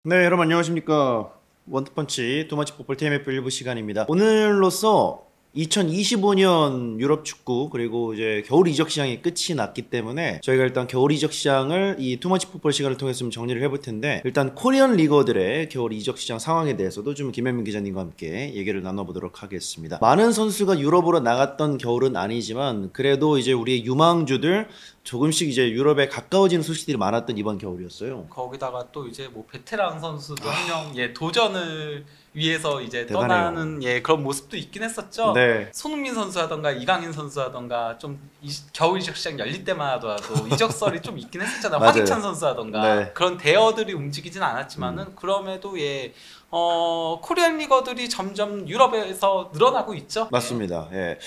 네, 여러분 안녕하십니까. 원투펀치 두마치 포볼 TMF 일부 시간입니다. 오늘로써 2025년 유럽 축구 그리고 이제 겨울 이적 시장이 끝이 났기 때문에 저희가 일단 겨울 이적 시장을 이 투머치 풋볼 시간을 통해서 좀 정리를 해볼 텐데, 일단 코리안 리거들의 겨울 이적 시장 상황에 대해서도 좀 김현민 기자님과 함께 얘기를 나눠보도록 하겠습니다. 많은 선수가 유럽으로 나갔던 겨울은 아니지만 그래도 이제 우리의 유망주들 조금씩 이제 유럽에 가까워지는 소식들이 많았던 이번 겨울이었어요. 거기다가 또 이제 뭐 베테랑 선수도 한 명 도전을 위해서 이제 대단해요. 떠나는 그런 모습도 있긴 했었죠. 네. 손흥민 선수하던가 이강인 선수하던가 좀 겨울 이적 시장 열릴 때만 하더라도 이적설이 좀 있긴 했었잖아요. 맞아요. 황희찬 선수하던가 네. 그런 대어들이 움직이진 않았지만은 그럼에도 코리안 리거들이 점점 유럽에서 늘어나고 있죠. 맞습니다. 예.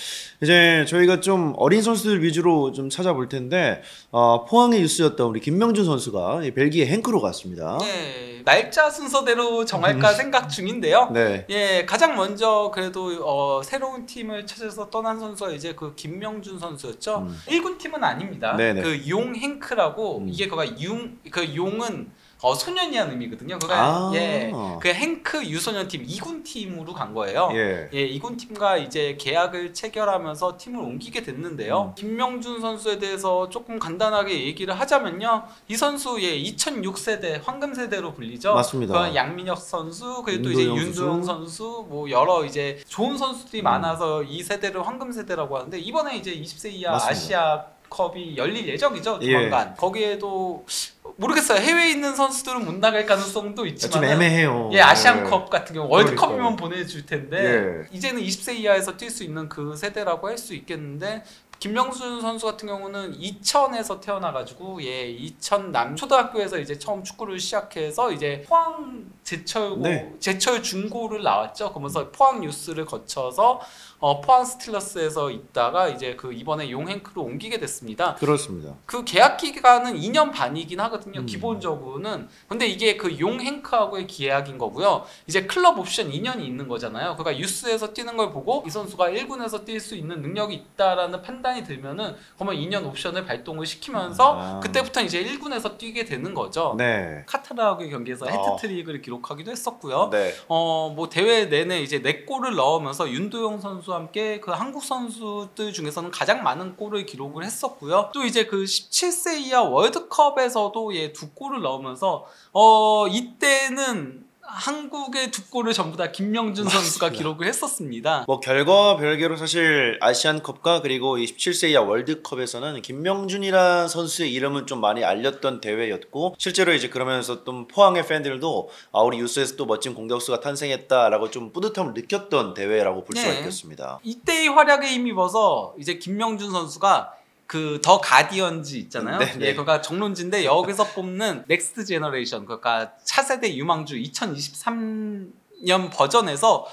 이제 저희가 좀 어린 선수들 위주로 좀 찾아볼 텐데, 포항의 유스였던 우리 김명준 선수가 벨기에 행크로 갔습니다. 네, 날짜 순서대로 정할까 생각 중인데요. 네. 가장 먼저 그래도 새로운 팀을 찾아서 떠난 선수가 이제 그 김명준 선수였죠. 1군 팀은 아닙니다. 네네. 그 용 행크라고 이게 그 용은 소년이라는 의미거든요. 그 행크 유소년 팀 2군 팀으로 간 거예요. 예. 2군 팀과 이제 계약을 체결하면서 팀을 옮기게 됐는데요. 김명준 선수에 대해서 조금 간단하게 얘기를 하자면요. 이 선수 2006 세대 황금 세대로 불리죠. 맞습니다. 양민혁 선수 그리고 또 이제 윤도영 선수 뭐 여러 이제 좋은 선수들이 많아서 이 세대를 황금 세대라고 하는데, 이번에 이제 20세 이하 맞습니다. 아시아 컵이 열릴 예정이죠. 조만간. 거기에도 모르겠어요. 해외에 있는 선수들은 못 나갈 가능성도 있지만 좀 애매해요. 아시안컵 같은 경우 월드컵이면 그러니까요. 보내줄 텐데 이제는 20세 이하에서 뛸 수 있는 그 세대라고 할 수 있겠는데, 김명준 선수 같은 경우는 2000에서 태어나가지고 2000 남초등학교에서 이제 처음 축구를 시작해서 이제 포항 제철 중고를 나왔죠. 그러면서 포항 유스를 거쳐서 포항 스틸러스에서 있다가 이제 그 이번에 용행크로 옮기게 됐습니다. 그렇습니다. 그 계약 기간은 2년 반이긴 하거든요. 기본적으로는. 근데 이게 그 용행크하고의 계약인 거고요. 이제 클럽 옵션 2년이 있는 거잖아요. 그러니까 유스에서 뛰는 걸 보고 이 선수가 1군에서 뛸 수 있는 능력이 있다라는 판단이 들면은 그러면 2년 옵션을 발동을 시키면서 그때부터 이제 1군에서 뛰게 되는 거죠. 네. 카타르하고의 경기에서 해트트릭을 기록하기도 했었고요. 네. 뭐 대회 내내 이제 4골을 넣으면서 윤도영 선수와 함께 그 한국 선수들 중에서는 가장 많은 골을 기록을 했었고요. 또 이제 그 17세 이하 월드컵에서도 2골을 넣으면서 이때는 한국의 2골을 전부 다 김명준 선수가 기록을 했었습니다. 뭐 결과와 별개로 사실 아시안컵과 그리고 27세 이하 월드컵에서는 김명준이라는 선수의 이름은 좀 많이 알렸던 대회였고, 실제로 이제 그러면서 또 포항의 팬들도 우리 유스에서 또 멋진 공격수가 탄생했다라고 좀 뿌듯함을 느꼈던 대회라고 볼 수가 있겠습니다. 이때의 활약에 힘입어서 이제 김명준 선수가 그 더 가디언즈 있잖아요. 그러니까 정론지인데 여기서 뽑는 넥스트 제너레이션, 그러니까 차세대 유망주 2023년 버전에서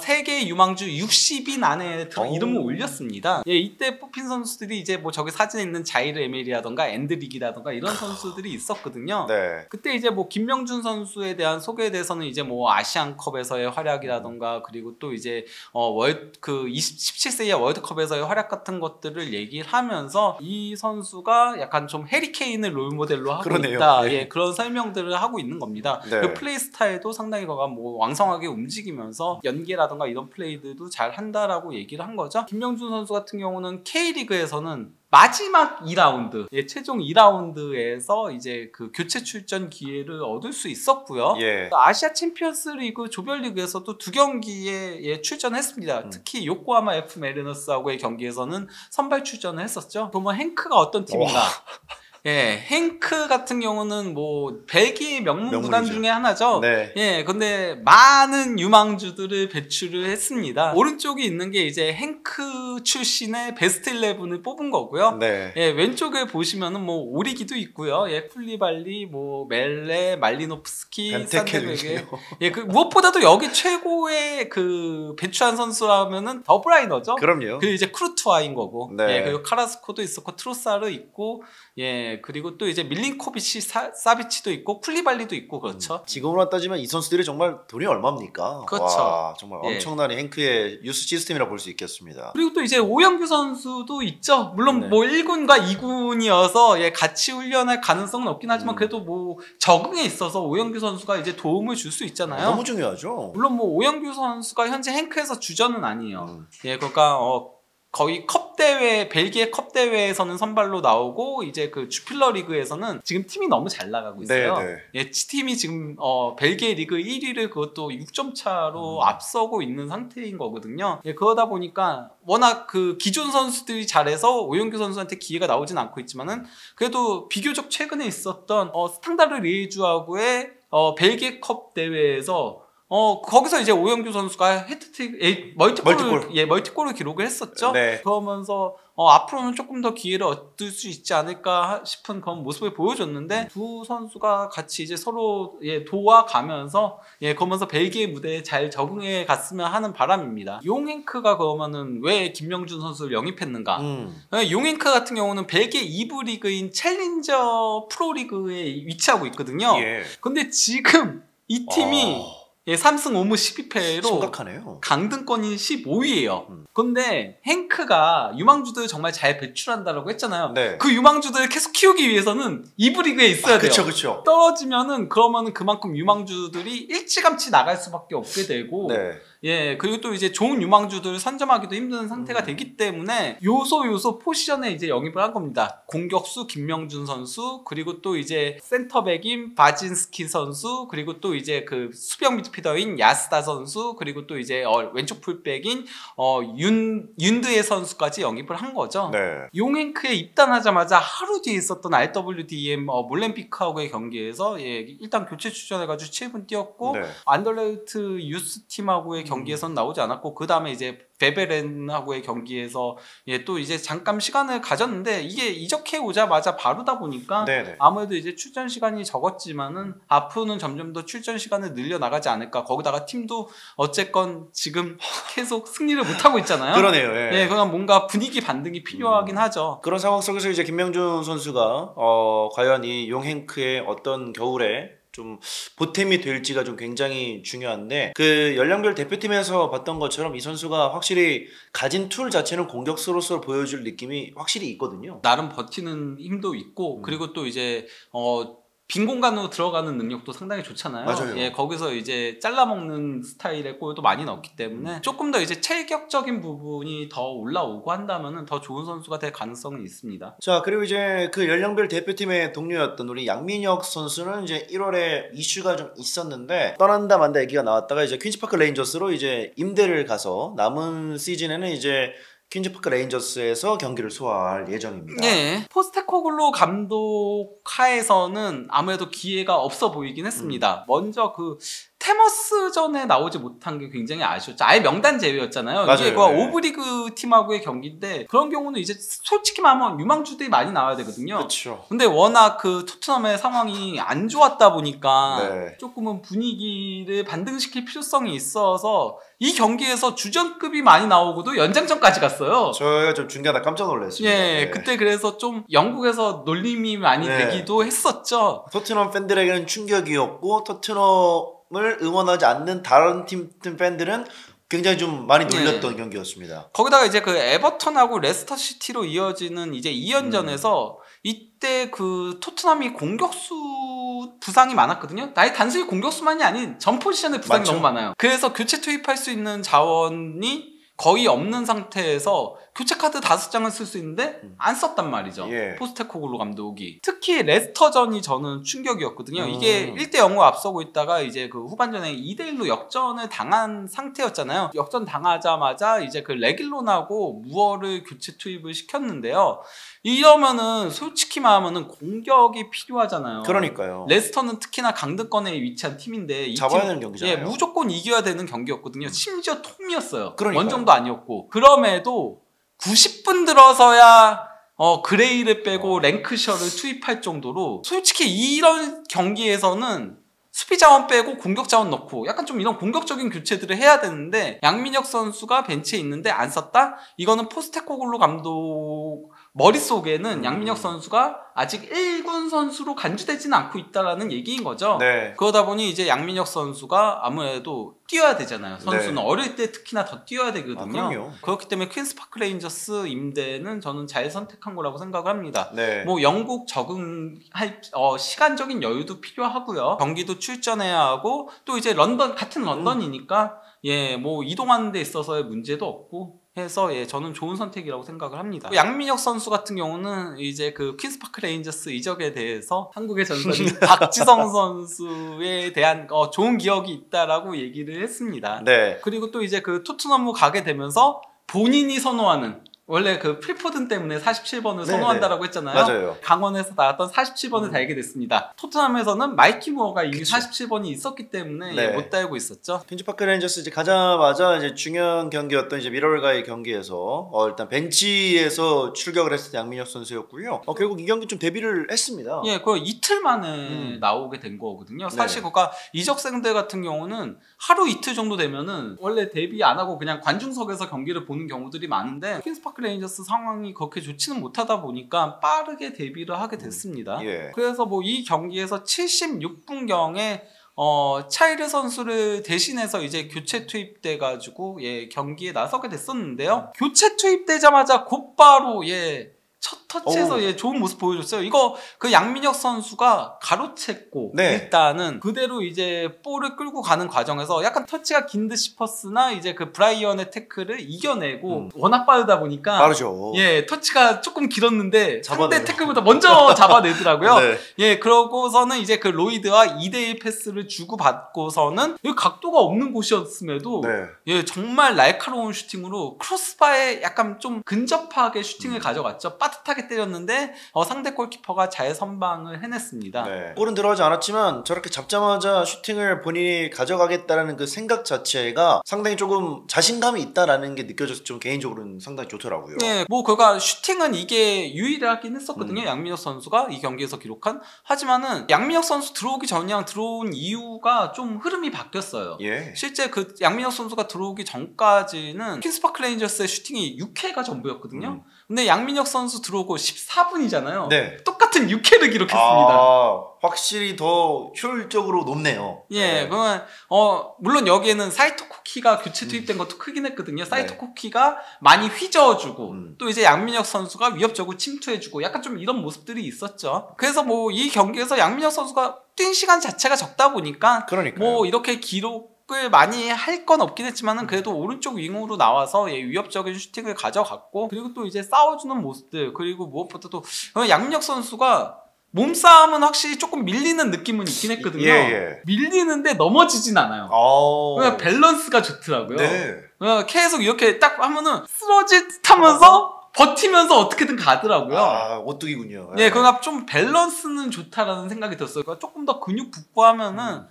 세계 유망주 60인 안에 이름을 올렸습니다. 이때 뽑힌 선수들이 이제 뭐 저기 사진에 있는 자이르 에메리라던가 엔드릭이라던가 이런 선수들이 있었거든요. 그때 이제 뭐 김명준 선수에 대한 소개에 대해서는 이제 뭐 아시안컵에서의 활약이라던가 그리고 또 이제 17세 이하 월드컵에서의 활약 같은 것들을 얘기를 하면서 이 선수가 약간 좀 해리케인을 롤모델로 하고 있다. 그런 설명들을 하고 있는 겁니다. 그 플레이 스타일도 상당히 뭐 왕성하게 움직이면서 연계라던가 이런 플레이들도 잘 한다라고 얘기를 한 거죠. 김명준 선수 같은 경우는 K리그에서는 마지막 2라운드, 최종 2라운드에서 이제 그 교체 출전 기회를 얻을 수 있었고요. 아시아 챔피언스 리그 조별리그에서도 2경기에 출전했습니다. 특히 요코하마 F 메리너스하고의 경기에서는 선발 출전을 했었죠. 그러면 행크가 어떤 팀인가? 행크 같은 경우는 뭐 벨기에 명문 구단 중에 하나죠. 근데 많은 유망주들을 배출을 했습니다. 오른쪽에 있는 게 이제 행크 출신의 베스트 11을 뽑은 거고요. 왼쪽에 보시면은 뭐 오리기도 있고요. 쿨리발리, 뭐 멜레, 말리노프스키, 산데베게. 그 무엇보다도 여기 최고의 그 배출한 선수라면은 더브라이너죠. 그럼요. 그 이제 크루투아인 거고. 그리고 카라스코도 있었고 트로사르 있고 예, 그리고 또 이제 밀린코비치, 사비치도 있고 쿨리발리도 있고 그렇죠. 지금으로 따지면 이 선수들이 정말 돈이 얼마입니까? 그렇죠. 와, 정말 예. 엄청난 행크의 유스 시스템이라 볼 수 있겠습니다. 그리고 또 이제 오영규 선수도 있죠. 물론 네. 뭐 1군과 2군이어서 예, 같이 훈련할 가능성은 없긴 하지만 그래도 뭐 적응에 있어서 오영규 선수가 이제 도움을 줄 수 있잖아요. 너무 중요하죠. 물론 뭐 오영규 선수가 현재 행크에서 주전은 아니에요. 예, 그러니까 거의 컵 대회, 벨기에 컵 대회에서는 선발로 나오고 이제 그 주필러 리그에서는 지금 팀이 너무 잘 나가고 있어요. 네. 예, 팀이 지금 벨기에 리그 1위를 그것도 6점 차로 앞서고 있는 상태인 거거든요. 예, 그러다 보니까 워낙 그 기존 선수들이 잘해서 오영규 선수한테 기회가 나오진 않고 있지만은 그래도 비교적 최근에 있었던 스탕다르 리에주하고의 벨기에 컵 대회에서 거기서 이제 오영규 선수가 헤트트릭, 멀티골을 기록을 했었죠. 네. 그러면서 앞으로는 조금 더 기회를 얻을 수 있지 않을까 싶은 그런 모습을 보여줬는데 두 선수가 같이 이제 서로 도와가면서 그러면서 벨기에 무대에 잘 적응해 갔으면 하는 바람입니다. 용행크가 그러면은 왜 김명준 선수를 영입했는가? 용행크 같은 경우는 벨기에 2부 리그인 챌린저 프로리그에 위치하고 있거든요. 예. 근데 지금 이 팀이 3승 5무 12패로 심각하네요. 강등권이 15위예요. 근데 행크가 유망주들을 정말 잘 배출한다라고 했잖아요. 네. 그 유망주들을 계속 키우기 위해서는 2부 리그에 있어야 돼요. 그쵸. 떨어지면은 그러면은 그만큼 유망주들이 일찌감치 나갈 수밖에 없게 되고 네. 예, 그리고 또 이제 좋은 유망주들을 선점하기도 힘든 상태가 되기 때문에 요소 포지션에 이제 영입을 한 겁니다. 공격수 김명준 선수, 그리고 또 이제 센터백인 바진스키 선수, 그리고 또 이제 그 수비형 미드필더인 야스다 선수, 그리고 또 이제 왼쪽 풀백인 윤드의 선수까지 영입을 한 거죠. 네. 용행크에 입단하자마자 하루 뒤에 있었던 RWDM 몰렌피크하고의 경기에서 일단 교체 출전해가지고 7분 뛰었고 네. 안더레이트 유스 팀하고의 경기에선 나오지 않았고 그 다음에 이제 베베렌하고의 경기에서 또 이제 잠깐 시간을 가졌는데 이게 이적해 오자마자 바로다 보니까 네네. 아무래도 이제 출전 시간이 적었지만은 앞으로는 점점 더 출전 시간을 늘려 나가지 않을까. 거기다가 팀도 어쨌건 지금 계속 승리를 못 하고 있잖아요. 그러네요. 예, 그냥 뭔가 분위기 반등이 필요하긴 하죠. 그런 상황 속에서 이제 김명준 선수가 과연 이 용행크의 어떤 겨울에 좀 보탬이 될지가 좀 굉장히 중요한데 그 연령별 대표팀에서 봤던 것처럼 이 선수가 확실히 가진 툴 자체는 공격수로서 보여줄 느낌이 확실히 있거든요. 나름 버티는 힘도 있고 그리고 또 이제 빈 공간으로 들어가는 능력도 상당히 좋잖아요. 맞아요. 예, 거기서 이제 잘라먹는 스타일의 골도 많이 넣기 때문에 조금 더 이제 체격적인 부분이 더 올라오고 한다면은 더 좋은 선수가 될 가능성은 있습니다. 자, 그리고 이제 그 연령별 대표팀의 동료였던 우리 양민혁 선수는 이제 1월에 이슈가 좀 있었는데 떠난다 만다 얘기가 나왔다가 이제 퀸즈파크 레인저스로 이제 임대를 가서 남은 시즌에는 이제 퀸즈파크 레인저스에서 경기를 소화할 예정입니다. 네, 포스테코글로 감독 하에서는 아무래도 기회가 없어 보이긴 했습니다. 먼저 그 테머스전에 나오지 못한 게 굉장히 아쉬웠죠. 아예 명단 제외였잖아요. 맞아요. 이게 그 오브리그 팀하고의 경기인데 그런 경우는 이제 솔직히 말하면 유망주들이 많이 나와야 되거든요. 그렇죠. 근데 워낙 그 토트넘의 상황이 안 좋았다 보니까 네. 조금은 분위기를 반등시킬 필요성이 있어서 이 경기에서 주전급이 많이 나오고도 연장전까지 갔어요. 저희가 좀 중간에 깜짝 놀랐습니다. 예, 네. 그때 그래서 좀 영국에서 놀림이 많이 네. 되기도 했었죠. 토트넘 팬들에게는 충격이었고 토트넘을 응원하지 않는 다른 팀 팬들은 굉장히 좀 많이 놀렸던 경기였습니다. 거기다가 이제 그 에버턴하고 레스터 시티로 이어지는 이제 2연전에서 이때 그 토트넘이 공격수 부상이 많았거든요. 아예 단순히 공격수만이 아닌 전 포지션의 부상이 맞죠. 너무 많아요. 그래서 교체 투입할 수 있는 자원이 거의 없는 상태에서 교체 카드 5장을 쓸 수 있는데 안 썼단 말이죠. 예. 포스테코글로 감독이. 특히 레스터전이 저는 충격이었거든요. 이게 1대0으로 앞서고 있다가 이제 그 후반전에 2대1로 역전을 당한 상태였잖아요. 역전 당하자마자 이제 그 레길론하고 무어를 교체 투입을 시켰는데요. 이러면은 솔직히 말하면은 공격이 필요하잖아요. 그러니까요. 레스터는 특히나 강등권에 위치한 팀인데 이 잡아야 팀, 되는 경기잖아요. 예, 무조건 이겨야 되는 경기였거든요. 심지어 홈이었어요. 그러니까요. 원정도 아니었고. 그럼에도 90분 들어서야 그레이를 빼고 랭크셔를 투입할 정도로 솔직히 이런 경기에서는 수비 자원 빼고 공격 자원 넣고 약간 좀 이런 공격적인 교체들을 해야 되는데 양민혁 선수가 벤치에 있는데 안 썼다? 이거는 포스테코글로 감독 머릿속에는 양민혁 선수가 아직 1군 선수로 간주되지는 않고 있다라는 얘기인 거죠. 네. 그러다 보니 이제 양민혁 선수가 아무래도 뛰어야 되잖아요. 선수는 네. 어릴 때 특히나 더 뛰어야 되거든요. 아, 그렇기 때문에 퀸스파크 레인저스 임대는 저는 잘 선택한 거라고 생각을 합니다. 네. 뭐 영국 적응할 시간적인 여유도 필요하고요. 경기도 출전해야 하고 또 이제 같은 런던이니까 예, 뭐 이동하는 데 있어서의 문제도 없고 해서 예, 저는 좋은 선택이라고 생각을 합니다. 양민혁 선수 같은 경우는 이제 그 퀸스파크 레인저스 이적에 대해서 한국의 전설인 박지성 선수에 대한 좋은 기억이 있다라고 얘기를 했습니다. 네. 그리고 또 이제 그 토트넘으로 가게 되면서 본인이 선호하는 원래 그 필포든 때문에 47번을 선호한다라고 했잖아요. 맞아요. 강원에서 나왔던 47번을 달게 됐습니다. 토트넘에서는 마이키 무어가 이미 47번이 있었기 때문에 네. 못 달고 있었죠. 퀸스파크 레인저스 이제 가자마자 이제 중요한 경기였던 이제 미러럴과의 경기에서 일단 벤치에서 출격을 했을 때 양민혁 선수였고요. 결국 이 경기 좀 데뷔를 했습니다. 예, 그 이틀 만에 나오게 된 거거든요. 사실 그러니까 이적생들 같은 경우는 하루 이틀 정도 되면은 원래 데뷔 안 하고 그냥 관중석에서 경기를 보는 경우들이 많은데 퀸스파크 레인저스 상황이 그렇게 좋지는 못하다 보니까 빠르게 데뷔를 하게 됐습니다. 예. 그래서 뭐 이 경기에서 76분경에 차이르 선수를 대신해서 이제 교체 투입돼 가지고 예, 경기에 나서게 됐었는데요. 교체 투입되자마자 곧바로 예, 첫 터치에서 예, 좋은 모습 보여줬어요. 이거 그 양민혁 선수가 가로챘고 일단은 그대로 이제 볼을 끌고 가는 과정에서 약간 터치가 긴 듯 싶었으나 이제 그 브라이언의 태클을 이겨내고 워낙 빠르다 보니까 빠르죠. 예, 터치가 조금 길었는데 상대 태클보다 먼저 잡아내더라고요. 네. 예, 그러고서는 이제 그 로이드와 2대1 패스를 주고받고서는 여기 각도가 없는 곳이었음에도 예, 정말 날카로운 슈팅으로 크로스바에 약간 좀 근접하게 슈팅을 가져갔죠. 빠듯하게 때렸는데 상대 골키퍼가 잘 선방을 해냈습니다. 네. 골은 들어가지 않았지만 저렇게 잡자마자 슈팅을 본인이 가져가겠다라는 그 생각 자체가 상당히 조금 자신감이 있다라는 게 느껴져서 좀 개인적으로는 상당히 좋더라고요. 네, 뭐 그가 슈팅은 이게 유일하긴 했었거든요. 양민혁 선수가 이 경기에서 기록한. 하지만은 양민혁 선수 들어오기 전이랑 들어온 이유가 좀 흐름이 바뀌었어요. 예. 실제 그 양민혁 선수가 들어오기 전까지는 퀸스파크 레인저스의 슈팅이 6회가 전부였거든요. 근데 양민혁 선수 들어오고 14분이잖아요. 네. 똑같은 6회를 기록했습니다. 확실히 더 효율적으로 높네요. 예, 그러면 물론 여기에는 사이토 쿠키가 교체 투입된 것도 크긴 했거든요. 사이토 쿠키가 많이 휘저어주고 또 이제 양민혁 선수가 위협적으로 침투해주고 약간 좀 이런 모습들이 있었죠. 그래서 뭐 이 경기에서 양민혁 선수가 뛴 시간 자체가 적다 보니까 뭐 이렇게 기록을 많이 할 건 없긴 했지만은 그래도 오른쪽 윙으로 나와서 예, 위협적인 슈팅을 가져갔고 그리고 또 이제 싸워주는 모습들 그리고 무엇보다도 양민혁 선수가 몸싸움은 확실히 조금 밀리는 느낌은 있긴 했거든요. 밀리는데 넘어지진 않아요. 그냥 밸런스가 좋더라고요. 계속 이렇게 딱 하면은 쓰러질 듯 하면서 버티면서 어떻게든 가더라고요. 오뚜기군요. 예, 그러니까 좀 밸런스는 좋다라는 생각이 들었어요. 그러니까 조금 더 근육 붙고하면은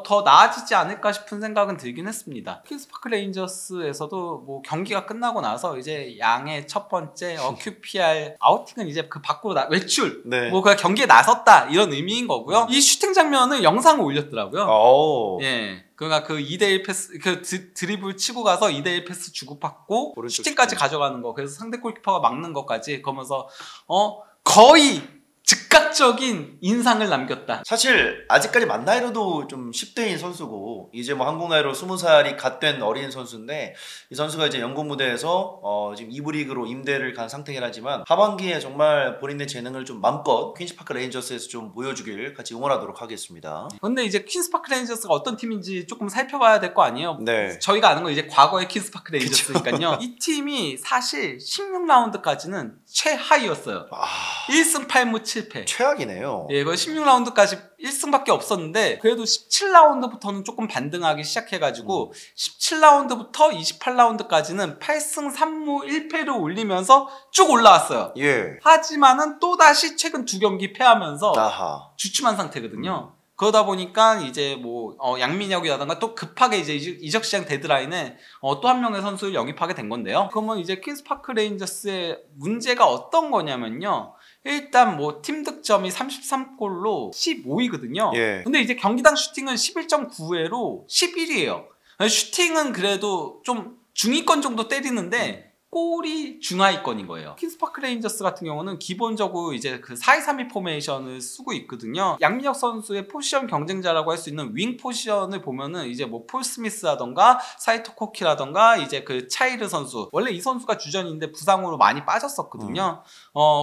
더 나아지지 않을까 싶은 생각은 들긴 했습니다. 퀸스파크 레인저스에서도 뭐 경기가 끝나고 나서 이제 양의 첫 번째 QPR 아우팅은 이제 그 밖으로 외출, 뭐 그냥 경기에 나섰다 이런 의미인 거고요. 이 슈팅 장면을 영상을 올렸더라고요. 예. 그러니까 그 2대1 패스, 그 드리블 치고 가서 2대1 패스 주고받고 슈팅까지 가져가는 거. 그래서 상대 골키퍼가 막는 것까지. 그러면서 거의 즉각적인 인상을 남겼다. 사실 아직까지 만 나이로도 좀 10대인 선수고 이제 뭐 한국 나이로 20살이 갓 된 어린 선수인데 이 선수가 이제 영국 무대에서 지금 2부 리그로 임대를 간 상태긴 하지만 하반기에 정말 본인의 재능을 좀 마음껏 퀸스파크 레인저스에서 좀 보여주길 같이 응원하도록 하겠습니다. 근데 이제 퀸스파크 레인저스가 어떤 팀인지 조금 살펴봐야 될 거 아니에요? 네. 저희가 아는 건 이제 과거의 퀸스파크 레인저스니까요. 이 팀이 사실 16라운드까지는 최하위였어요. 1승 8무 7패. 최악이네요. 예, 그 16라운드까지 1승밖에 없었는데 그래도 17라운드부터는 조금 반등하기 시작해가지고 17라운드부터 28라운드까지는 8승 3무 1패를 올리면서 쭉 올라왔어요. 예. 하지만은 또다시 최근 2경기 패하면서 주춤한 상태거든요. 그러다 보니까 이제 뭐 양민혁이라던가 또 급하게 이제 이적 시장 데드라인에 또 한 명의 선수를 영입하게 된 건데요. 그러면 이제 퀸스파크 레인저스의 문제가 어떤 거냐면요. 일단 뭐 팀 득점이 33골로 15위거든요. 근데 이제 경기당 슈팅은 11.9회로 11위예요. 슈팅은 그래도 좀 중위권 정도 때리는데 골이 중하위권인 거예요. 퀸스파크 레인저스 같은 경우는 기본적으로 이제 그 4-2-3-2 포메이션을 쓰고 있거든요. 양민혁 선수의 포지션 경쟁자라고 할 수 있는 윙 포지션을 보면은 이제 뭐 폴 스미스라던가 사이토 코키라던가 이제 그 차이르 선수, 원래 이 선수가 주전인데 부상으로 많이 빠졌었거든요.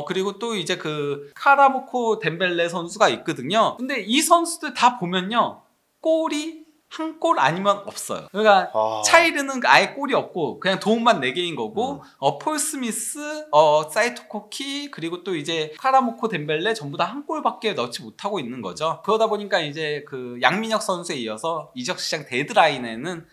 그리고 또 이제 그 카라모코 덴벨레 선수가 있거든요. 근데 이 선수들 다 보면요, 골이 한 골 아니면 없어요. 그러니까 차이르는 아예 골이 없고 그냥 도움만 4개인 거고, 폴 스미스, 사이토 코키, 그리고 또 이제 카라모코 덴벨레 전부 다 한 골밖에 넣지 못하고 있는 거죠. 그러다 보니까 이제 그 양민혁 선수에 이어서 이적 시장 데드라인에는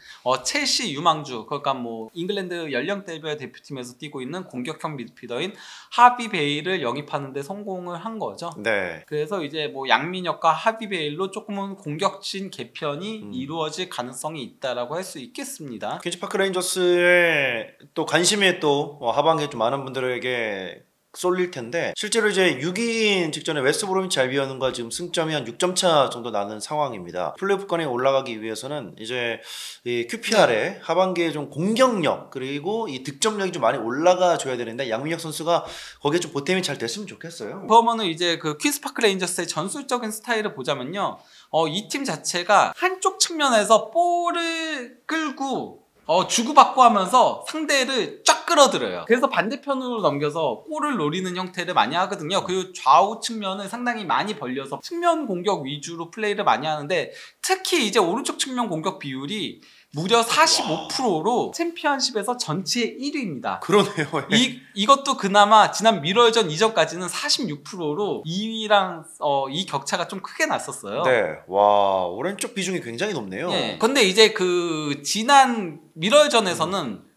첼시 유망주, 그러니까 뭐 잉글랜드 연령대별 대표팀에서 뛰고 있는 공격형 미드필더인 하비 베일을 영입하는 데 성공을 한 거죠. 네. 그래서 이제 뭐 양민혁과 하비 베일로 조금은 공격진 개편이 이루어질 가능성이 있다라고 할 수 있겠습니다. 퀸즈파크 레인저스의 또 관심이 또 하반기에 좀 많은 분들에게 쏠릴 텐데, 실제로 이제 6위인 직전에 웨스트브로미치 알비언과 지금 승점이 한 6점 차 정도 나는 상황입니다. 플레이오프권에 올라가기 위해서는 이제 이 QPR의 하반기에 좀 공격력 그리고 이 득점력이 좀 많이 올라가 줘야 되는데, 양민혁 선수가 거기에 좀 보탬이 잘 됐으면 좋겠어요. 그러면은 이제 그 퀸스파크 레인저스의 전술적인 스타일을 보자면요, 이 팀 자체가 한쪽 측면에서 볼을 끌고 주고받고 하면서 상대를 쫙 끌어들여요. 그래서 반대편으로 넘겨서 골을 노리는 형태를 많이 하거든요. 그리고 좌우 측면을 상당히 많이 벌려서 측면 공격 위주로 플레이를 많이 하는데, 특히 이제 오른쪽 측면 공격 비율이 무려 45%로 챔피언십에서 전체 1위입니다. 그러네요. 이것도 그나마 지난 미러전 이전까지는 46%로 2위랑 이 격차가 좀 크게 났었어요. 네. 와, 오른쪽 비중이 굉장히 높네요. 네. 근데 이제 그 지난 미러전에서는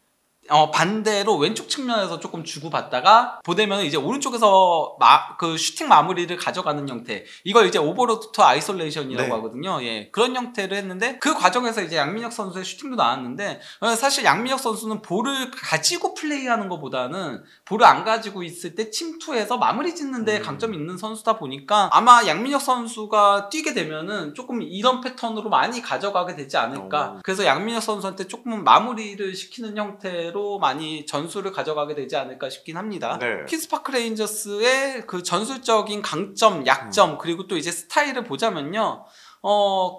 반대로 왼쪽 측면에서 조금 주고받다가 보되면 이제 오른쪽에서 그 슈팅 마무리를 가져가는 형태, 이걸 이제 오버로드 투 아이솔레이션이라고 네. 하거든요. 예, 그런 형태를 했는데, 그 과정에서 이제 양민혁 선수의 슈팅도 나왔는데, 사실 양민혁 선수는 볼을 가지고 플레이하는 것보다는 볼을 안 가지고 있을 때 침투해서 마무리 짓는 데 강점이 있는 선수다 보니까 아마 양민혁 선수가 뛰게 되면은 조금 이런 패턴으로 많이 가져가게 되지 않을까. 그래서 양민혁 선수한테 조금 마무리를 시키는 형태로 많이 전술을 가져가게 되지 않을까 싶긴 합니다. 네. 퀸스파크 레인저스의 그 전술적인 강점, 약점, 그리고 또 이제 스타일을 보자면요,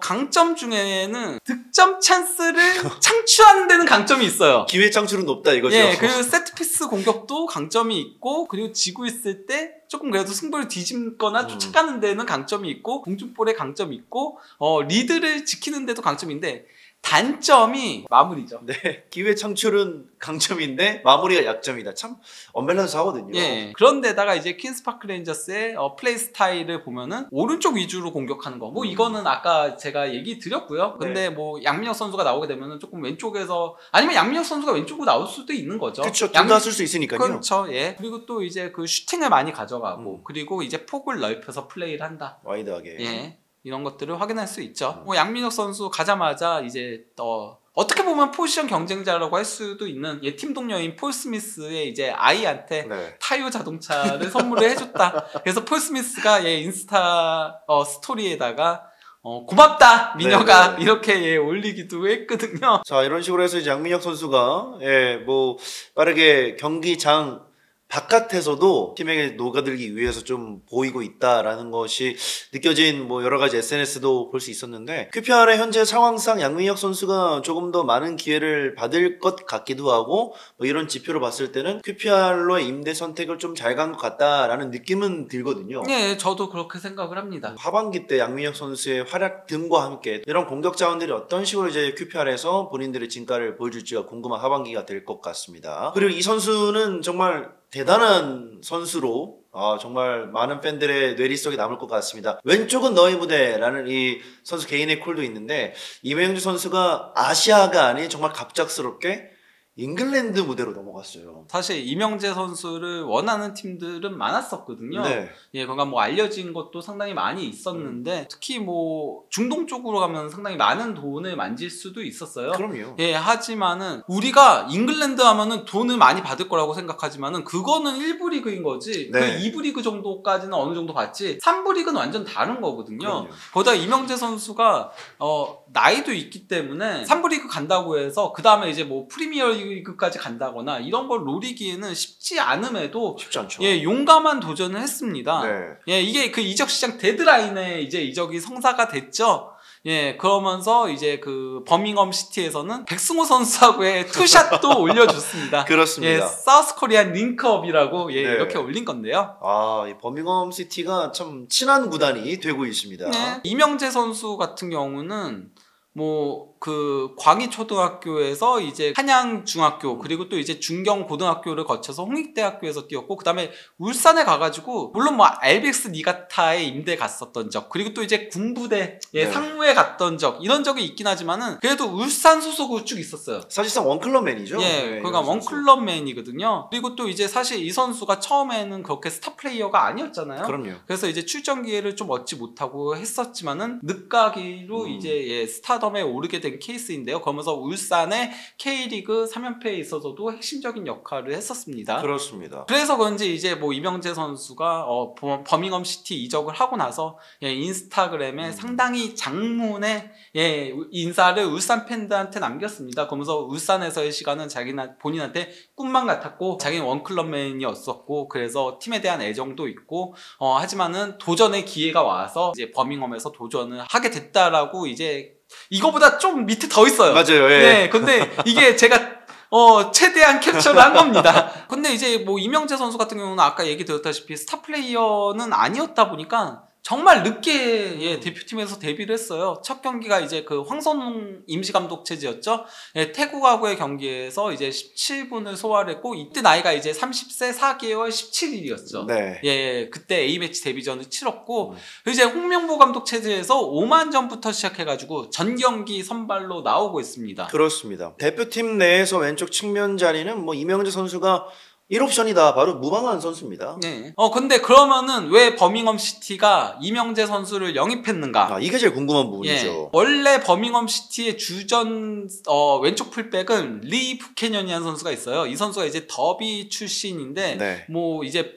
강점 중에는 득점 찬스를 창출하는 데는 강점이 있어요. 기회 창출은 높다 이거죠. 예, 그리고 세트피스 공격도 강점이 있고, 그리고 지고 있을 때 조금 그래도 승부를 뒤집거나 쫓아가는 데는 강점이 있고, 공중볼에 강점이 있고, 리드를 지키는 데도 강점인데, 단점이 마무리죠. 네, 기회 창출은 강점인데 마무리가 약점이다. 참 언밸런스 하거든요. 예. 그런데다가 이제 퀸스파크 레인저스의 플레이 스타일을 보면은 오른쪽 위주로 공격하는 거, 뭐 이거는 아까 제가 얘기 드렸고요. 근데 뭐 양민혁 선수가 나오게 되면은 조금 왼쪽에서, 아니면 양민혁 선수가 왼쪽으로 나올 수도 있는 거죠. 그렇죠. 둘 다 쓸 수 있으니까요. 그렇죠. 예. 그리고 또 이제 그 슈팅을 많이 가져가고, 그리고 이제 폭을 넓혀서 플레이를 한다. 와이드하게. 예. 이런 것들을 확인할 수 있죠. 뭐 양민혁 선수 가자마자 이제 어떻게 보면 포지션 경쟁자라고 할 수도 있는 팀 동료인 폴 스미스의 이제 아이한테 타이어 자동차를 선물을 해줬다. 그래서 폴 스미스가 인스타 스토리에다가 고맙다 민혁아, 이렇게 올리기도 했거든요. 자, 이런 식으로 해서 이제 양민혁 선수가 뭐 빠르게 경기장 바깥에서도 팀에게 녹아들기 위해서 좀 보이고 있다라는 것이 느껴진 뭐 여러 가지 SNS도 볼 수 있었는데, QPR의 현재 상황상 양민혁 선수가 조금 더 많은 기회를 받을 것 같기도 하고, 뭐 이런 지표로 봤을 때는 QPR로의 임대 선택을 좀 잘 간 것 같다라는 느낌은 들거든요. 네, 저도 그렇게 생각을 합니다. 하반기 때 양민혁 선수의 활약 등과 함께 이런 공격 자원들이 어떤 식으로 이제 QPR에서 본인들의 진가를 보여줄지가 궁금한 하반기가 될 것 같습니다. 그리고 이 선수는 정말 대단한 선수로 정말 많은 팬들의 뇌리 속에 남을 것 같습니다. 왼쪽은 너의 무대라는 이 선수 개인의 콜도 있는데, 이명주 선수가 아시아가 아닌 정말 갑작스럽게 잉글랜드 무대로 넘어갔어요. 사실 이명재 선수를 원하는 팀들은 많았었거든요. 네. 예, 그러니까 뭐 알려진 것도 상당히 많이 있었는데, 특히 뭐 중동 쪽으로 가면 상당히 많은 돈을 만질 수도 있었어요. 그럼요. 예, 하지만은 우리가 잉글랜드 하면은 돈을 많이 받을 거라고 생각하지만은 그거는 1부 리그인 거지. 그 2부 리그 정도까지는 어느 정도 받지. 3부 리그는 완전 다른 거거든요. 그럼요. 거기다 이명재 선수가 나이도 있기 때문에 3부 리그 간다고 해서 그 다음에 이제 뭐 프리미어 리그 메이저리그까지 간다거나 이런 걸 노리기에는 쉽지 않음에도 쉽지 않죠. 예, 용감한 도전을 했습니다. 네. 예, 이게 그 이적 시장 데드라인에 이제 이적이 성사가 됐죠. 예, 그러면서 이제 그 버밍엄 시티에서는 백승호 선수하고의 투샷도 올려줬습니다. 그렇습니다. 예, 사우스 코리안 링크업이라고 예, 네. 이렇게 올린 건데요. 아, 이 버밍엄 시티가 참 친한 구단이 되고 있습니다. 네. 이명재 선수 같은 경우는 뭐 그 광희초등학교에서 이제 한양중학교 그리고 또 이제 중경고등학교를 거쳐서 홍익대학교에서 뛰었고 그다음에 울산에 가가지고 물론 뭐 RBX 니가타에 임대 갔었던 적 그리고 또 이제 군부대 예, 네. 상무에 갔던 적 이런 적이 있긴 하지만은 그래도 울산 소속으로 쭉 있었어요. 사실상 원클럽맨이죠. 예, 네, 그러니까 이런 선수. 원클럽맨이거든요. 그리고 또 이제 사실 이 선수가 처음에는 그렇게 스타 플레이어가 아니었잖아요. 그럼요. 그래서 이제 출전 기회를 좀 얻지 못하고 했었지만은 늦가기로 이제 예, 스타덤에 오르게 된 케이스인데요. 그러면서 울산의 K리그 3연패에 있어서도 핵심적인 역할을 했었습니다. 그렇습니다. 그래서 그런지 이제 뭐 이명재 선수가 버밍엄 시티 이적을 하고 나서 예, 인스타그램에 상당히 장문의 예, 인사를 울산 팬들한테 남겼습니다. 그러면서 울산에서의 시간은 본인한테 꿈만 같았고 자기는 원클럽맨이었었고 그래서 팀에 대한 애정도 있고 하지만은 도전의 기회가 와서 이제 버밍엄에서 도전을 하게 됐다라고 이제 이거보다 좀 밑에 더 있어요. 맞아요. 예. 네, 근데 이게 제가 최대한 캡처를 한 겁니다. 근데 이제 뭐 이명재 선수 같은 경우는 아까 얘기 드렸다시피 스타 플레이어는 아니었다 보니까 정말 늦게 예, 대표팀에서 데뷔를 했어요. 첫 경기가 이제 그 황선홍 임시감독 체제였죠. 예, 태국하고의 경기에서 이제 17분을 소화를 했고 이때 나이가 이제 30세 4개월 17일이었죠. 네. 예, 그때 A매치 데뷔전을 치렀고 이제 홍명보 감독 체제에서 5만전부터 시작해가지고 전 경기 선발로 나오고 있습니다. 그렇습니다. 대표팀 내에서 왼쪽 측면 자리는 뭐 이명재 선수가 1옵션이다. 바로 무방한 선수입니다. 네. 근데 그러면은 왜 버밍엄 시티가 이명재 선수를 영입했는가? 아, 이게 제일 궁금한 부분이죠. 예. 원래 버밍엄 시티의 주전 왼쪽 풀백은 리 부캐년이라는 선수가 있어요. 이 선수가 이제 더비 출신인데 네. 뭐 이제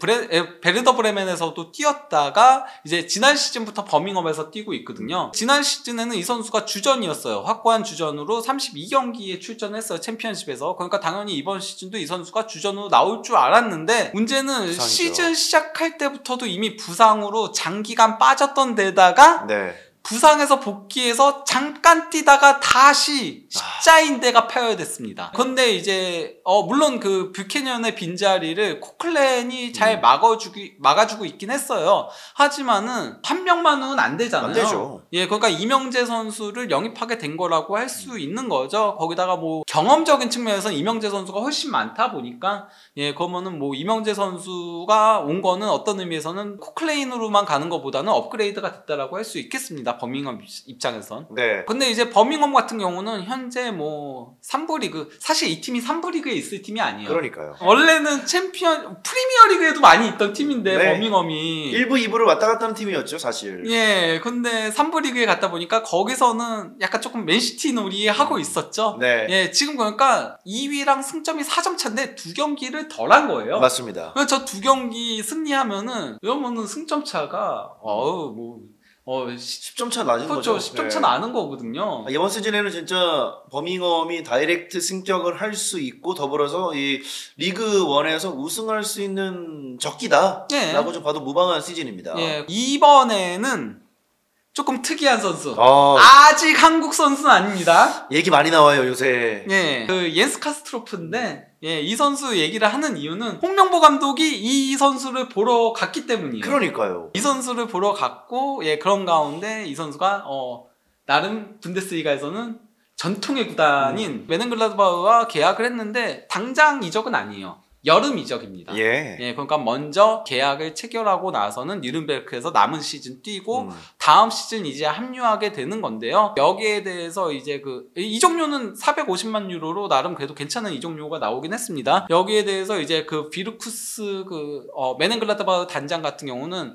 베르더 브레멘에서도 뛰었다가 이제 지난 시즌부터 버밍엄에서 뛰고 있거든요. 지난 시즌에는 이 선수가 주전이었어요. 확고한 주전으로 32경기에 출전했어요. 챔피언십에서. 그러니까 당연히 이번 시즌도 이 선수가 주전으로 나올 줄 알았는데 문제는 부상이죠. 시즌 시작할 때부터도 이미 부상으로 장기간 빠졌던 데다가 네. 부상에서 복귀해서 잠깐 뛰다가 다시 십자인대가 파열됐습니다. 근데 이제 물론 그 뷰캐년의 빈자리를 코클랜이 잘 막아주고 있긴 했어요. 하지만은 한 명만은 안 되잖아요. 안 되죠. 예, 그러니까 이명재 선수를 영입하게 된 거라고 할 수 있는 거죠. 거기다가 뭐 경험적인 측면에서는 이명재 선수가 훨씬 많다 보니까 예, 그러면은 뭐 이명재 선수가 온 거는 어떤 의미에서는 코클레인으로만 가는 것보다는 업그레이드가 됐다라고 할 수 있겠습니다. 버밍엄 입장에선. 네. 근데 이제 버밍엄 같은 경우는 현재 뭐 3부 리그 사실 이 팀이 3부 리그에 있을 팀이 아니에요. 그러니까요. 원래는 프리미어 리그에도 많이 있던 팀인데 네. 버밍엄이 1부, 2부를 왔다 갔다 하는 팀이었죠, 사실. 예, 근데 3부 리그에 갔다 보니까 거기서는 약간 조금 맨시티 놀이 하고 있었죠. 네. 예, 지금 보니까 2위랑 승점이 4점 차인데 2경기를 덜 한 거예요. 맞습니다. 저 2경기 승리하면은 이러면은 승점 차가 10점 차 나는 그렇죠. 거죠. 10점 차 나는 거거든요. 이번 시즌에는 진짜 버밍엄이 다이렉트 승격을 할 수 있고 더불어서 이 리그 1에서 우승할 수 있는 적기다 예. 라고 좀 봐도 무방한 시즌입니다. 예, 이번에는 조금 특이한 선수. 아, 아직 한국 선수는 아닙니다. 얘기 많이 나와요 요새. 예, 그 옌스 카스트로프인데 예, 이 선수 얘기를 하는 이유는 홍명보 감독이 이 선수를 보러 갔기 때문이에요. 그러니까요. 이 선수를 보러 갔고 예, 그런 가운데 이 선수가 나름 분데스리가에서는 전통의 구단인 메넨글라드바흐와 계약을 했는데 당장 이적은 아니에요. 여름 이적입니다. 예. 예, 그러니까 먼저 계약을 체결하고 나서는 뉘른베르크에서 남은 시즌 뛰고 다음 시즌 이제 합류하게 되는 건데요. 여기에 대해서 이제 그 이적료는 450만 유로로 나름 그래도 괜찮은 이적료가 나오긴 했습니다. 여기에 대해서 이제 그 비르쿠스 메넨글라드바흐 단장 같은 경우는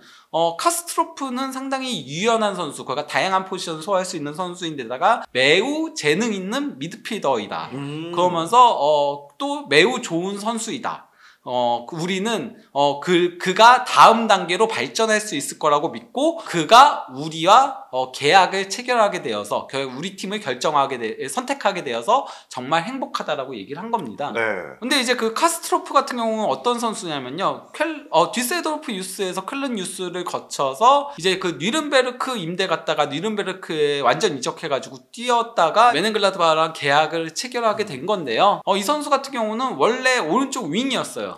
카스트로프는 상당히 유연한 선수, 그러니까 다양한 포지션을 소화할 수 있는 선수인데다가 매우 재능 있는 미드필더이다. 그러면서 또 매우 좋은 선수이다. 우리는 그가 다음 단계로 발전할 수 있을 거라고 믿고 그가 우리와 계약을 체결하게 되어서 우리 팀을 선택하게 되어서 정말 행복하다라고 얘기를 한 겁니다. 네. 근데 이제 그 카스트로프 같은 경우는 어떤 선수냐면요. 뒤세도르프 유스에서 클른 유스를 거쳐서 이제 그 뉘른베르크 임대 갔다가 뉘른베르크에 완전 이적해가지고 뛰었다가 메넨글라드바흐랑 계약을 체결하게 된 건데요. 이 선수 같은 경우는 원래 오른쪽 윙이었어요.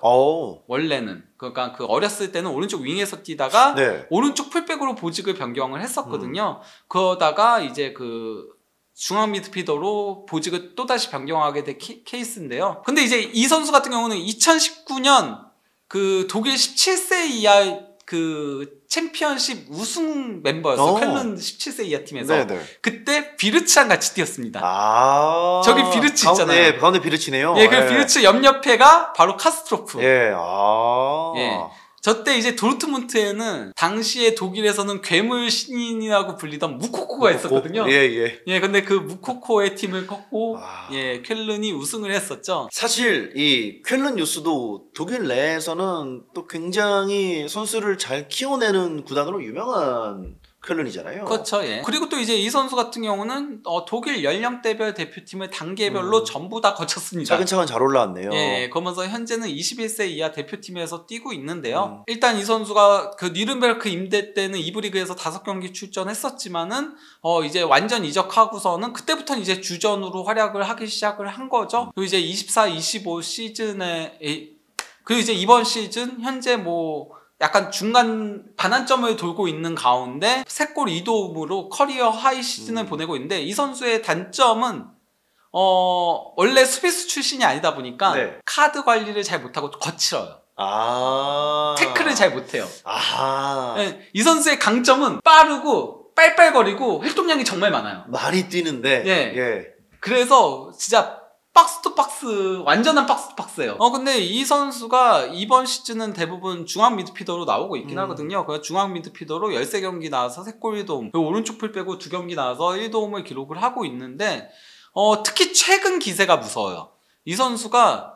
원래는. 그러니까 그 어렸을 때는 오른쪽 윙에서 뛰다가 네. 오른쪽 풀백으로 보직을 변경을 했었거든요. 그러다가 이제 그 중앙 미드필더로 보직을 또다시 변경하게 된 케이스인데요. 근데 이제 이 선수 같은 경우는 2019년 그 독일 17세 이하 그 챔피언십 우승 멤버였어요. 켈른 17세 이하 팀에서. 네네. 그때 비르츠랑 같이 뛰었습니다. 저기 비르츠 있잖아요. 네, 가운데 비르츠네요. 예, 그 비르츠 옆옆에가 바로 카스트로프. 예, 예. 저때 이제 도르트문트에는 당시에 독일에서는 괴물 신인이라고 불리던 무코코가 있었거든요. 예, 근데 그 무코코의 팀을 꺾고 예, 쾰른이 우승을 했었죠. 사실 이 쾰른 유스도 독일 내에서는 또 굉장히 선수를 잘 키워내는 구단으로 유명한 쾰른이잖아요. 그렇죠. 예. 그리고 또 이제 이 선수 같은 경우는 독일 연령대별 대표팀을 단계별로 전부 다 거쳤습니다. 차근차근 잘 올라왔네요. 예, 그러면서 현재는 21세 이하 대표팀에서 뛰고 있는데요. 일단 이 선수가 그 뉘른베르크 임대 때는 2부 리그에서 5경기 출전했었지만은 이제 완전 이적하고서는 그때부터는 이제 주전으로 활약을 하기 시작을 한 거죠. 그리고 이제 24-25 시즌에 그리고 이제 이번 시즌 현재 뭐 약간 중간 반환점을 돌고 있는 가운데 3골 2도움으로 커리어 하이 시즌을 보내고 있는데 이 선수의 단점은 원래 수비수 출신이 아니다 보니까 카드 관리를 잘 못하고 거칠어요. 태클을 잘 못해요. 네, 이 선수의 강점은 빠르고 빨빨거리고 활동량이 정말 많아요. 많이 뛰는데. 예. 그래서 진짜 박스 투 박스, 완전한 박스 투 박스예요. 근데 이 선수가 이번 시즌은 대부분 중앙 미드필더로 나오고 있긴 하거든요. 그 중앙 미드필더로 13경기 나와서 3골 1도움, 그리고 오른쪽 풀 빼고 2경기 나와서 1도움을 기록을 하고 있는데 특히 최근 기세가 무서워요. 이 선수가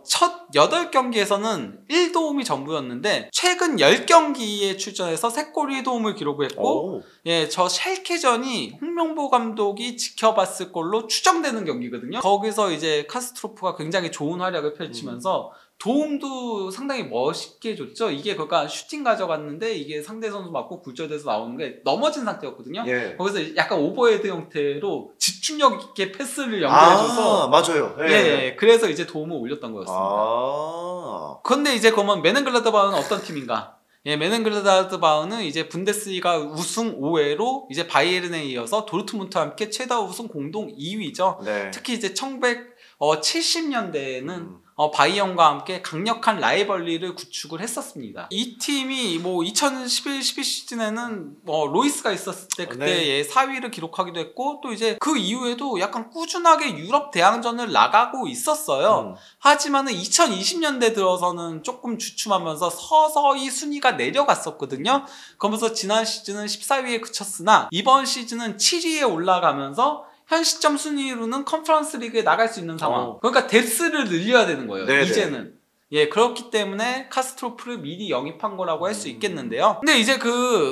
첫 8경기에서는 1도움이 전부였는데 최근 10경기에 출전해서 3골 1도움을 기록을 했고 예, 저 샬케전이 홍명보 감독이 지켜봤을 걸로 추정되는 경기거든요. 거기서 이제 카스트로프가 굉장히 좋은 활약을 펼치면서 도움도 상당히 멋있게 줬죠. 이게 그러니까 슈팅 가져갔는데 이게 상대 선수 맞고 굴절돼서 나오는 게 넘어진 상태였거든요. 거기서 약간 오버헤드 형태로 집중력 있게 패스를 연결해줘서 맞아요. 예, 그래서 이제 도움을 올렸던 거였습니다. 그런데 이제 그러면 메넨글라드바흐는 어떤 팀인가? 예, 메넨글라드바흐는 이제 분데스리가 우승 5회로 이제 바이에른에 이어서 도르트문트와 함께 최다 우승 공동 2위죠. 특히 이제 1970년대에는 바이언과 함께 강력한 라이벌리를 구축을 했었습니다. 이 팀이 뭐 2011-12 시즌에는 로이스가 있었을 때 그때 4위를 기록하기도 했고 또 이제 그 이후에도 약간 꾸준하게 유럽 대항전을 나가고 있었어요. 하지만은 2020년대 들어서는 조금 주춤하면서 서서히 순위가 내려갔었거든요. 그러면서 지난 시즌은 14위에 그쳤으나 이번 시즌은 7위에 올라가면서 현 시점 순위로는 컨퍼런스 리그에 나갈 수 있는 상황. 그러니까 뎁스를 늘려야 되는 거예요. 이제는. 예, 그렇기 때문에 카스트로프를 미리 영입한 거라고 할 수 있겠는데요. 근데 이제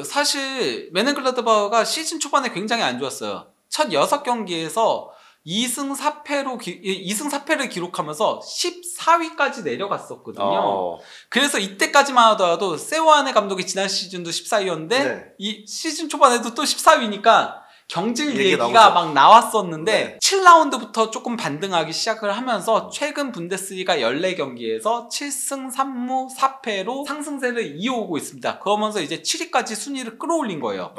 사실 메넨글라드바흐가 시즌 초반에 굉장히 안 좋았어요. 첫 6경기에서 2승 4패를 기록하면서 14위까지 내려갔었거든요. 그래서 이때까지만 하더라도 세오아네 감독이 지난 시즌도 14위였는데 이 시즌 초반에도 또 14위니까 경질 얘기가 막 나왔었는데 7라운드부터 조금 반등하기 시작을 하면서 최근 분데스리가 14경기에서 7승 3무 4패로 상승세를 이어오고 있습니다. 그러면서 이제 7위까지 순위를 끌어올린 거예요.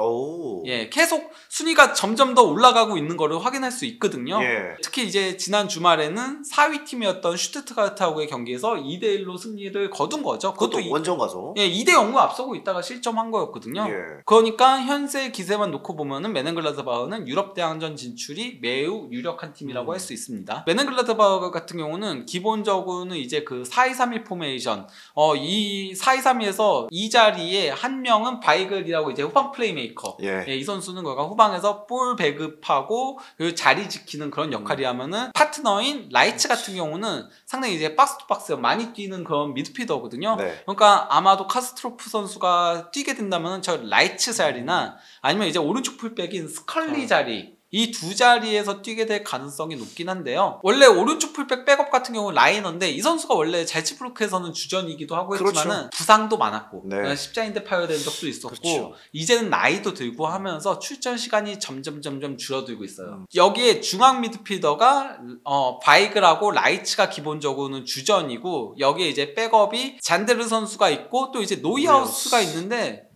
예, 계속 순위가 점점 더 올라가고 있는 거를 확인할 수 있거든요. 특히 이제 지난 주말에는 4위 팀이었던 슈투트가르트하고의 경기에서 2대1로 승리를 거둔 거죠. 그것도 원정 가서. 예, 2대0로 앞서고 있다가 실점한 거였거든요. 그러니까 현재 기세만 놓고 보면은 메넨글라드바흐는 유럽 대항전 진출이 매우 유력한 팀이라고 할 수 있습니다. 메넨글라드바흐 같은 경우는 기본적으로는 이제 그 4-2-3-1 포메이션, 이 4-2-3-1에서 이 자리에 한 명은 바이글이라고 이제 후방 플레이메이커, 예, 이 선수는 그가 후방에서 볼 배급하고 그리고 자리 지키는 그런 역할이 하면은 파트너인 라이츠 같은 경우는 상당히 이제 박스 투 박스 많이 뛰는 그런 미드필더거든요. 네. 그러니까 아마도 카스트로프 선수가 뛰게 된다면은 저 라이츠 자리나 아니면 이제 오른쪽 풀백인 스컬리 자리 이 두 자리에서 뛰게 될 가능성이 높긴 한데요. 원래 오른쪽 풀백 백업 같은 경우는 라이너인데 이 선수가 원래 잘츠부르크에서는 주전이기도 하고 했지만은 그렇죠. 부상도 많았고 네. 십자인대 파열된 적도 있었고 그렇죠. 이제는 나이도 들고 하면서 출전 시간이 점점 줄어들고 있어요. 여기에 중앙 미드필더가 바이글하고 라이츠가 기본적으로는 주전이고 여기에 이제 백업이 잔데르 선수가 있고 또 이제 노이하우스가 있는데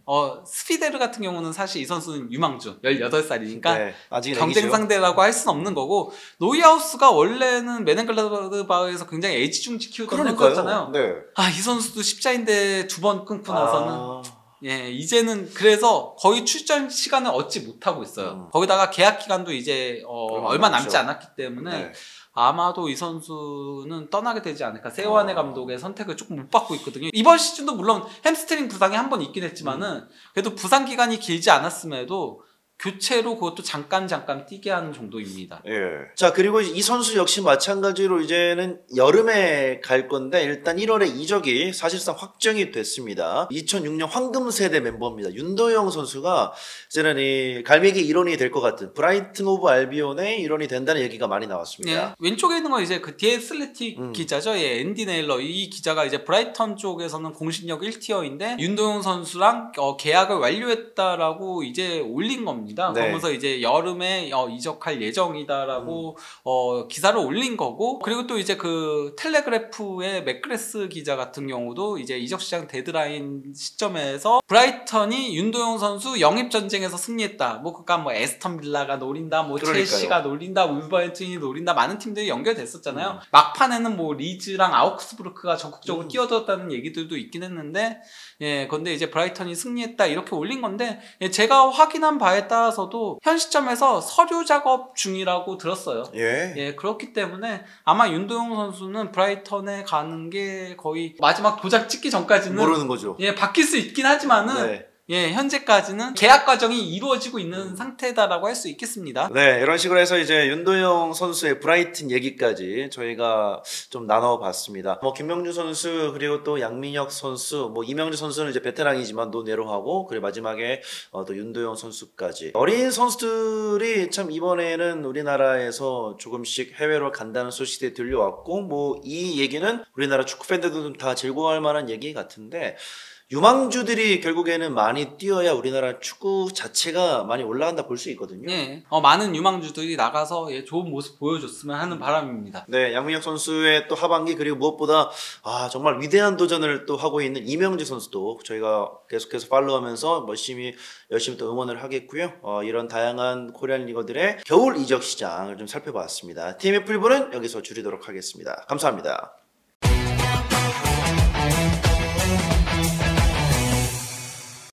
스피데르 같은 경우는 사실 이 선수는 유망주 18살이니까 네, 아직 경쟁 상대라고 할 수는 없는 거고 노이하우스가 원래는 메넨글라드바흐에서 굉장히 애지중지 키우던 선수였잖아요. 네. 이 선수도 십자인대 2번 끊고 나서는 예, 이제는 그래서 거의 출전 시간을 얻지 못하고 있어요. 거기다가 계약 기간도 이제 얼마 남지 않았기 때문에 네. 아마도 이 선수는 떠나게 되지 않을까. 세오아네 감독의 선택을 조금 못 받고 있거든요. 이번 시즌도 물론 햄스트링 부상이 한 번 있긴 했지만은 그래도 부상 기간이 길지 않았음에도 교체로 그것도 잠깐 뛰게 하는 정도입니다. 예. 자, 그리고 이 선수 역시 마찬가지로 이제는 여름에 갈 건데 일단 1월에 이적이 사실상 확정이 됐습니다. 2006년 황금 세대 멤버입니다. 윤도영 선수가 이제는 이 갈매기 일원이 될 것 같은 브라이튼 오브 알비온의 일원이 된다는 얘기가 많이 나왔습니다. 예. 왼쪽에 있는 건 이제 그 디애슬레틱 기자죠. 예, 앤디 네일러. 이 기자가 이제 브라이턴 쪽에서는 공신력 1티어인데 윤도영 선수랑 계약을 완료했다라고 이제 올린 겁니다. 네. 그러면서 이제 여름에 이적할 예정이다라고 기사를 올린 거고 그리고 또 이제 그 텔레그래프의 맥그레스 기자 같은 경우도 이제 이적 시장 데드라인 시점에서 브라이턴이 윤도영 선수 영입 전쟁에서 승리했다. 그러니까 에스턴 빌라가 노린다, 첼시가 노린다, 울버햄튼이 노린다 많은 팀들이 연결됐었잖아요. 막판에는 리즈랑 아우크스부르크가 적극적으로 뛰어들었다는 얘기들도 있긴 했는데 예, 근데 이제 브라이턴이 승리했다 이렇게 올린 건데 예, 제가 확인한 바에 따라서도 현 시점에서 서류 작업 중이라고 들었어요. 예, 그렇기 때문에 아마 윤도영 선수는 브라이턴에 가는 게 거의 마지막 도장 찍기 전까지는 모르는 거죠. 예, 바뀔 수 있긴 하지만은 예, 현재까지는 계약 과정이 이루어지고 있는 상태다라고 할 수 있겠습니다. 네, 이런 식으로 해서 이제 윤도영 선수의 브라이튼 얘기까지 저희가 좀 나눠봤습니다. 김명주 선수 그리고 또 양민혁 선수, 이명주 선수는 이제 베테랑이지만 노내로하고 그리고 마지막에 또 윤도영 선수까지 어린 선수들이 참 이번에는 우리나라에서 조금씩 해외로 간다는 소식들이 들려왔고 이 얘기는 우리나라 축구 팬들도 다 즐거워할 만한 얘기 같은데. 유망주들이 결국에는 많이 뛰어야 우리나라 축구 자체가 많이 올라간다 볼 수 있거든요. 네, 많은 유망주들이 나가서 좋은 모습 보여줬으면 하는 바람입니다. 네, 양민혁 선수의 또 하반기 그리고 무엇보다 정말 위대한 도전을 또 하고 있는 이명재 선수도 저희가 계속해서 팔로우하면서 열심히 또 응원을 하겠고요. 이런 다양한 코리안 리거들의 겨울 이적 시장을 좀 살펴봤습니다. TMF 1부는 여기서 줄이도록 하겠습니다. 감사합니다.